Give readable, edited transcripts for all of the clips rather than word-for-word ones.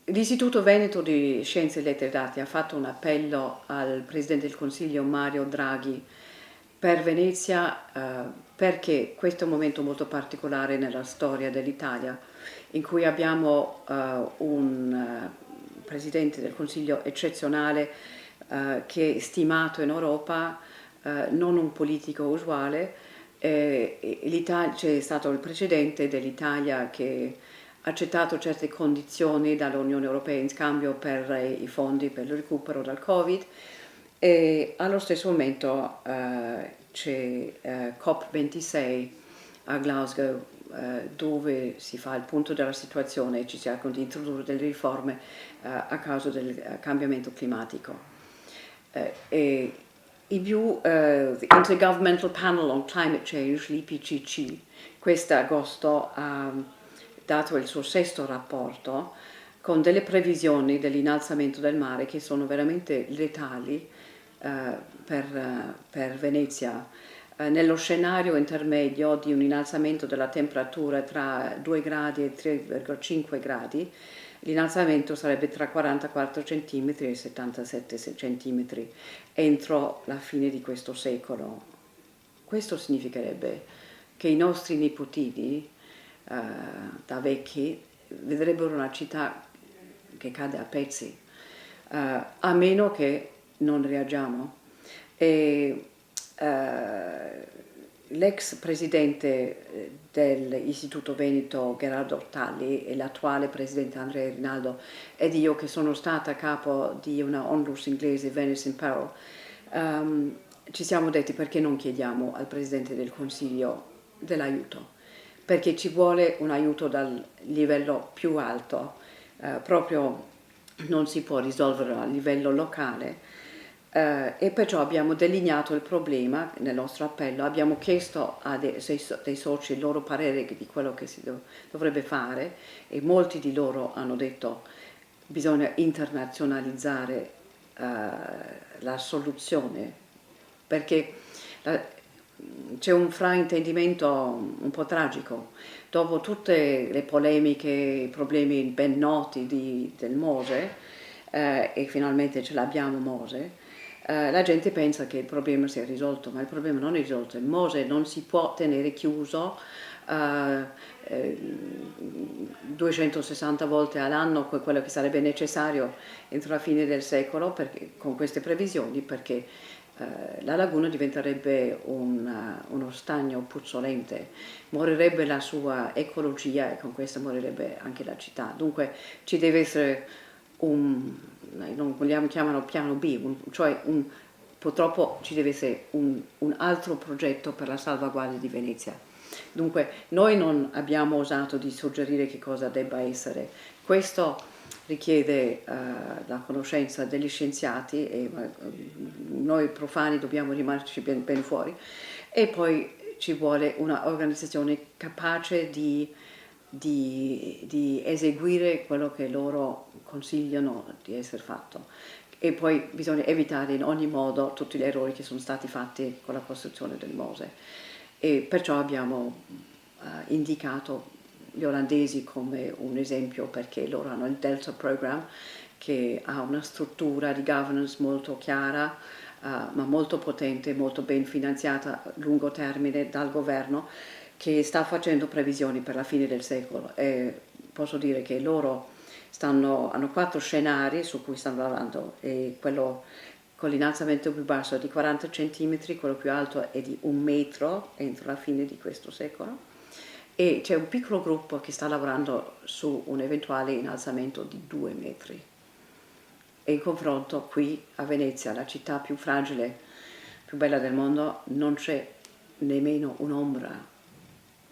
L'Istituto Veneto di Scienze e Lettere d'Arte ha fatto un appello al Presidente del Consiglio Mario Draghi per Venezia, perché questo è un momento molto particolare nella storia dell'Italia, in cui abbiamo un Presidente del Consiglio eccezionale, che è stimato in Europa, non un politico usuale. C'è stato il precedente dell'Italia che ha accettato certe condizioni dall'Unione Europea in scambio per i fondi per il recupero dal Covid, e allo stesso momento c'è COP26 a Glasgow, dove si fa il punto della situazione e ci cercano di introdurre delle riforme a causa del cambiamento climatico. E in più, the Intergovernmental Panel on Climate Change, l'IPCC, quest'agosto ha dato il suo sesto rapporto con delle previsioni dell'innalzamento del mare che sono veramente letali per Venezia. Nello scenario intermedio di un innalzamento della temperatura tra 2 gradi e 3,5 gradi, l'innalzamento sarebbe tra 44 cm e 77 cm entro la fine di questo secolo. Questo significherebbe che i nostri nipotini, da vecchi, vedrebbero una città che cade a pezzi, a meno che non reagiamo. E l'ex presidente dell'Istituto Veneto Gherardo Ortalli e l'attuale presidente Andrea Rinaldo ed io, che sono stata capo di una onlus inglese, Venice in Peril, ci siamo detti: perché non chiediamo al Presidente del Consiglio dell'aiuto? Perché ci vuole un aiuto dal livello più alto, proprio non si può risolvere a livello locale. E perciò abbiamo delineato il problema nel nostro appello, abbiamo chiesto a dei soci il loro parere di quello che si dovrebbe fare, e molti di loro hanno detto: bisogna internazionalizzare la soluzione, perché c'è un fraintendimento un po' tragico. Dopo tutte le polemiche, i problemi ben noti del Mose, e finalmente ce l'abbiamo Mose, la gente pensa che il problema sia risolto, ma il problema non è risolto. Il Mose non si può tenere chiuso 260 volte all'anno, quello che sarebbe necessario entro la fine del secolo, con queste previsioni, perché la laguna diventerebbe uno stagno puzzolente, morirebbe la sua ecologia e con questo morirebbe anche la città. Dunque ci deve essere non vogliamo chiamarlo piano B, purtroppo ci deve essere un altro progetto per la salvaguardia di Venezia. Dunque noi non abbiamo osato di suggerire che cosa debba essere. Questo richiede la conoscenza degli scienziati, e noi profani dobbiamo rimanerci ben fuori, e poi ci vuole un'organizzazione capace di eseguire quello che loro consigliano di essere fatto. E poi bisogna evitare in ogni modo tutti gli errori che sono stati fatti con la costruzione del Mose. E perciò abbiamo indicato gli olandesi come un esempio, perché loro hanno il Delta Program, che ha una struttura di governance molto chiara, ma molto potente, molto ben finanziata a lungo termine dal governo, che sta facendo previsioni per la fine del secolo. E posso dire che loro hanno 4 scenari su cui stanno lavorando, e quello con l'innalzamento più basso è di 40 cm, quello più alto è di 1 metro entro la fine di questo secolo, e c'è un piccolo gruppo che sta lavorando su un eventuale innalzamento di 2 metri. E in confronto qui a Venezia, la città più fragile, più bella del mondo, non c'è nemmeno un'ombra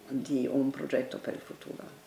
di un progetto per il futuro.